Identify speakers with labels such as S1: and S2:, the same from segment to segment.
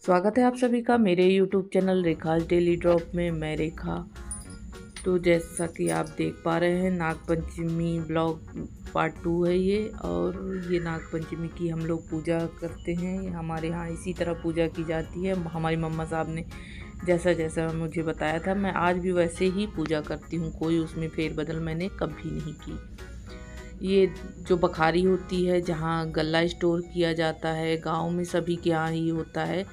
S1: स्वागत है आप सभी का मेरे YouTube channel Rekha's daily drop में। मैं रेखा। तो जैसा कि आप देख पा रहे हैं, नागपंचमी ब्लॉग पार्ट 2 है ये। और ये नागपंचमी की हम लोग पूजा करते हैं। हमारे यहाँ इसी तरह पूजा की जाती है। हमारी मम्मा साहब ने जैसा जैसा मुझे बताया था, मैं आज भी वैसे ही पूजा करती हूँ। कोई उसमें फेरबदल मैंने कभी नहीं की। ये जो बखारी होती है, जहाँ गल्ला स्टोर किया जाता है, गांव में सभी के यहाँ ही होता है,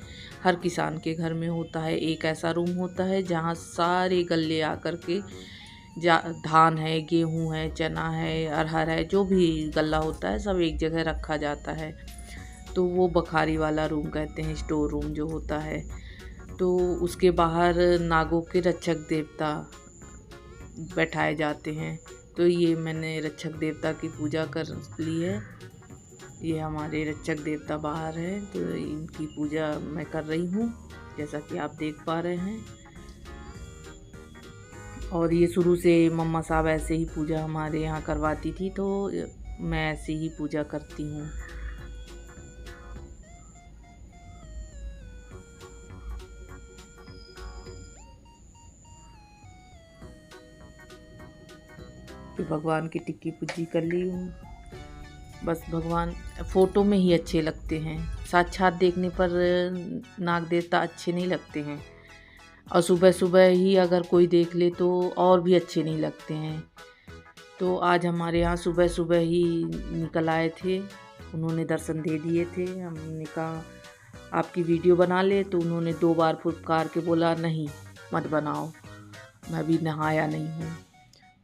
S1: हर किसान के घर में होता है। एक ऐसा रूम होता है जहाँ सारे गल्ले आकर के धान है, गेहूं है, चना है, अरहर है, जो भी गल्ला होता है सब एक जगह रखा जाता है। तो वो बखारी वाला रूम कहते हैं, स्टोर रूम जो होता है। तो उसके बाहर नागों के रक्षक देवता बैठाए जाते हैं। तो ये मैंने रक्षक देवता की पूजा कर ली है। ये हमारे रक्षक देवता बाहर हैं, तो इनकी पूजा मैं कर रही हूँ, जैसा कि आप देख पा रहे हैं। और ये शुरू से मम्मा साहब ऐसे ही पूजा हमारे यहाँ करवाती थी, तो मैं ऐसे ही पूजा करती हूँ। फिर भगवान की टिक्की पूजी कर ली हूँ। बस भगवान फ़ोटो में ही अच्छे लगते हैं, साक्षात देखने पर नाग देवता अच्छे नहीं लगते हैं। और सुबह सुबह ही अगर कोई देख ले तो और भी अच्छे नहीं लगते हैं। तो आज हमारे यहाँ सुबह सुबह ही निकल आए थे, उन्होंने दर्शन दे दिए थे। हमने कहा आपकी वीडियो बना ले, तो उन्होंने 2 बार फुटकार के बोला नहीं मत बनाओ, मैं अभी नहाया नहीं हूँ।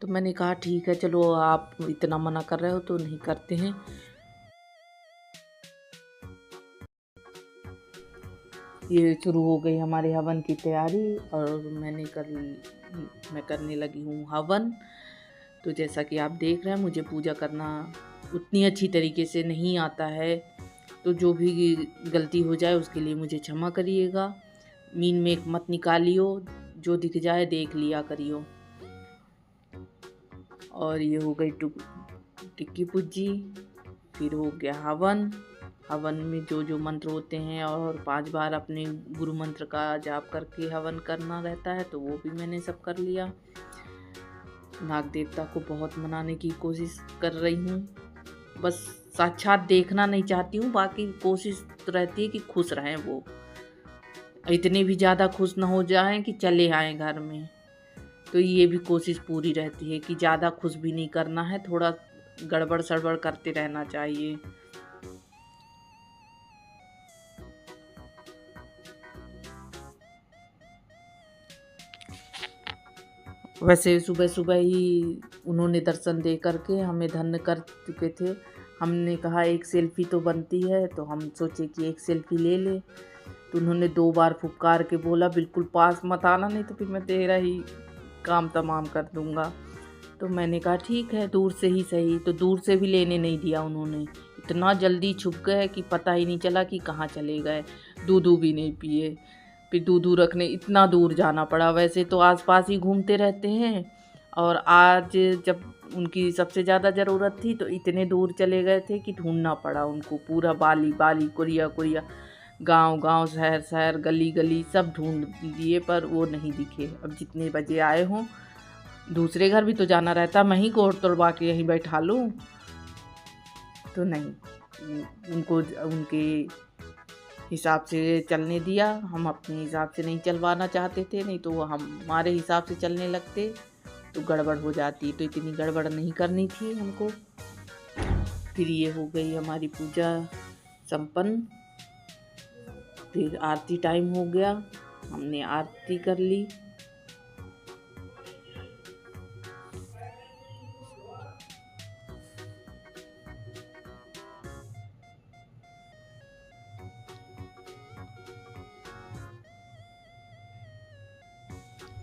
S1: तो मैंने कहा ठीक है, चलो आप इतना मना कर रहे हो तो नहीं करते हैं। ये शुरू हो गई हमारे हवन की तैयारी और मैं करने लगी हूँ हवन। तो जैसा कि आप देख रहे हैं, मुझे पूजा करना उतनी अच्छी तरीके से नहीं आता है, तो जो भी गलती हो जाए उसके लिए मुझे क्षमा करिएगा। मीन में मत निकालियो, जो दिख जाए देख लिया करियो। और ये हो गई टिक्की पूजी, फिर हो गया हवन। हवन में जो जो मंत्र होते हैं और 5 बार अपने गुरु मंत्र का जाप करके हवन करना रहता है, तो वो भी मैंने सब कर लिया। नाग देवता को बहुत मनाने की कोशिश कर रही हूँ, बस साक्षात देखना नहीं चाहती हूँ। बाकी कोशिश रहती है कि खुश रहें, वो इतने भी ज़्यादा खुश ना हो जाएं कि चले आएँ घर में। तो ये भी कोशिश पूरी रहती है कि ज़्यादा खुश भी नहीं करना है, थोड़ा गड़बड़ सड़बड़ करते रहना चाहिए। वैसे सुबह सुबह ही उन्होंने दर्शन दे करके हमें धन्य कर चुके थे। हमने कहा एक सेल्फी तो बनती है, तो हम सोचे कि एक सेल्फी ले लें। तो उन्होंने 2 बार फुफकार के बोला बिल्कुल पास मत आना, नहीं तो फिर मैं तेरा ही काम तमाम कर दूँगा। तो मैंने कहा ठीक है, दूर से ही सही। तो दूर से भी लेने नहीं दिया उन्होंने, इतना जल्दी छुप गए कि पता ही नहीं चला कि कहाँ चले गए। दूध भी नहीं पिए, फिर दूध रखने इतना दूर जाना पड़ा। वैसे तो आसपास ही घूमते रहते हैं, और आज जब उनकी सबसे ज़्यादा ज़रूरत थी तो इतने दूर चले गए थे कि ढूंढना पड़ा उनको। पूरा बाली बाली, कुरिया कुरिया, गांव गांव, शहर शहर, गली गली सब ढूंढ लिए, पर वो नहीं दिखे। अब जितने बजे आए हों, दूसरे घर भी तो जाना रहता, मैं ही गोड़ तोड़वा के यहीं बैठा लूँ, तो नहीं, उनको उनके हिसाब से चलने दिया। हम अपने हिसाब से नहीं चलवाना चाहते थे, नहीं तो वो हमारे हिसाब से चलने लगते तो गड़बड़ हो जाती। तो इतनी गड़बड़ नहीं करनी थी हमको। फिर ये हो गई हमारी पूजा संपन्न। फिर आरती टाइम हो गया, हमने आरती कर ली।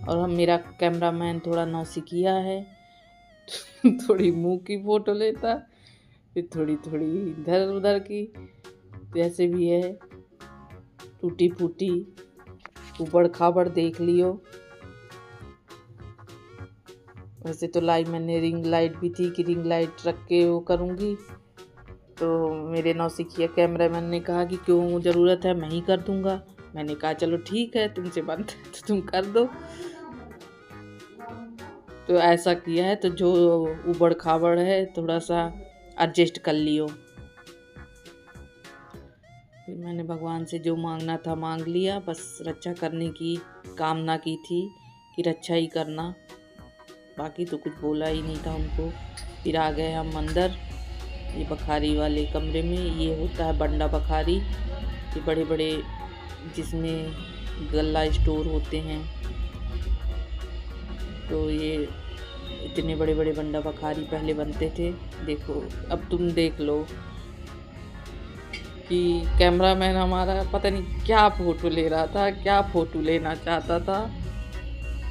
S1: और मेरा कैमरामैन थोड़ा नौसिखिया है थोड़ी मुंह की फ़ोटो लेता, फिर थोड़ी थोड़ी इधर उधर की, जैसे भी है टूटी फूटी ऊबड़ खाबड़ देख लियो। वैसे तो मैंने रिंग लाइट भी थी कि रिंग लाइट रख के वो करूँगी, तो मेरे नौसिखिया कैमरामैन ने कहा कि क्यों ज़रूरत है, मैं ही कर दूँगा। मैंने कहा चलो ठीक है, तुमसे बनता है तो तुम कर दो। तो ऐसा किया है, तो जो उबड़ खाबड़ है थोड़ा सा एडजस्ट कर लियो। फिर मैंने भगवान से जो मांगना था मांग लिया, बस रक्षा करने की कामना की थी कि रक्षा ही करना, बाकी तो कुछ बोला ही नहीं था उनको। फिर आ गए हम अंदर, ये बखारी वाले कमरे में। ये होता है बंडा बखारी, ये बड़े बड़े जिसमें गल्ला स्टोर होते हैं। तो ये इतने बड़े बड़े बंडा बखारी पहले बनते थे। देखो अब तुम देख लो कि कैमरामैन हमारा पता नहीं क्या फ़ोटो ले रहा था, क्या फ़ोटो लेना चाहता था।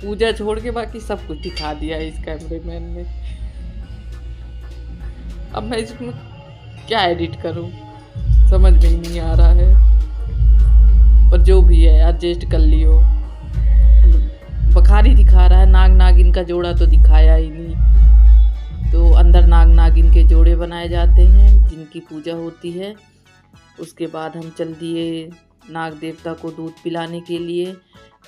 S1: पूजा छोड़ के बाकी सब कुछ दिखा दिया इस कैमरामैन ने। अब मैं इसमें क्या एडिट करूं, समझ में ही नहीं आ रहा है। पर जो भी है एडजस्ट कर लियो। बखारी दिखा रहा है, नाग नागिन का जोड़ा तो दिखाया ही नहीं। तो अंदर नाग नागिन के जोड़े बनाए जाते हैं जिनकी पूजा होती है। उसके बाद हम चल दिए नाग देवता को दूध पिलाने के लिए।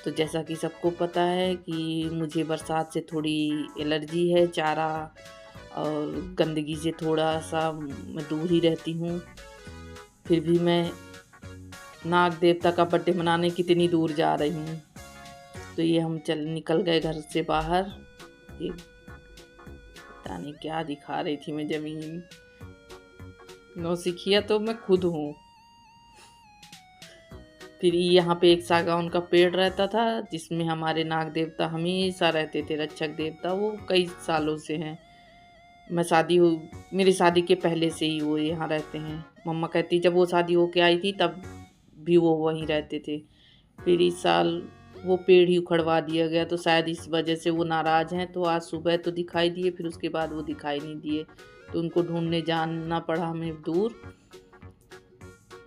S1: तो जैसा कि सबको पता है कि मुझे बरसात से थोड़ी एलर्जी है, चारा और गंदगी से थोड़ा सा मैं दूर ही रहती हूँ। फिर भी मैं नाग देवता का बर्थडे मनाने कितनी दूर जा रही हूँ। तो ये हम निकल गए घर से बाहर। ये पता नहीं क्या दिखा रही थी मैं, जमीन नौसिखिया तो मैं खुद हूँ। फिर यहाँ पे एक सागौन का पेड़ रहता था जिसमें हमारे नाग देवता हमेशा रहते थे, रक्षक देवता। वो कई सालों से हैं, मेरी शादी के पहले से ही वो यहाँ रहते हैं। मम्मा कहती जब वो शादी होके आई थी तब भी वो वहीं रहते थे। फिर इस साल वो पेड़ ही उखड़वा दिया गया, तो शायद इस वजह से वो नाराज़ हैं। तो आज सुबह तो दिखाई दिए, फिर उसके बाद वो दिखाई नहीं दिए। तो उनको ढूंढने जाना पड़ा हमें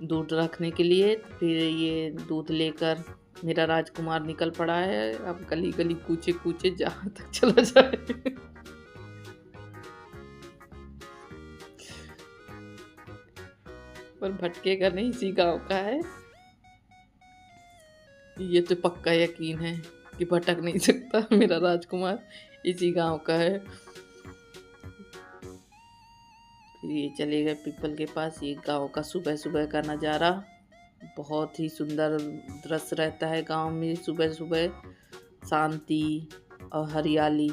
S1: दूध रखने के लिए। फिर ये दूध लेकर मेरा राजकुमार निकल पड़ा है। अब गली गली कूचे कूचे जहाँ तक चला जाए। पर भटकेगा नहीं, इसी गाँव का है। ये तो पक्का यकीन है कि भटक नहीं सकता मेरा राजकुमार, इसी गांव का है। फिर ये चले गए पीपल के पास। ये गांव का सुबह सुबह का नज़ारा बहुत ही सुंदर दृश्य रहता है गांव में। सुबह सुबह शांति और हरियाली,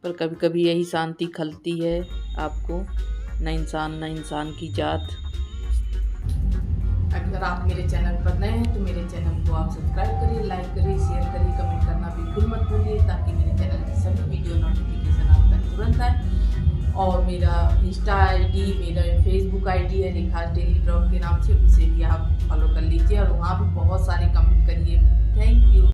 S1: पर कभी कभी यही शांति खलती है आपको, न इंसान की जात। अगर आप मेरे चैनल पर नए हैं तो मेरे चैनल को आप सब्सक्राइब करिए, लाइक करिए, शेयर करिए, कमेंट करना बिल्कुल मत भूलिए, ताकि मेरे चैनल की सभी वीडियो नोटिफिकेशन आप तक तुरंत आए। और मेरा इंस्टा आईडी, मेरा फेसबुक आईडी है रेखा डेली ब्लॉग के नाम से, उसे भी आप फॉलो कर लीजिए और वहाँ भी बहुत सारे कमेंट करिए। Thank you.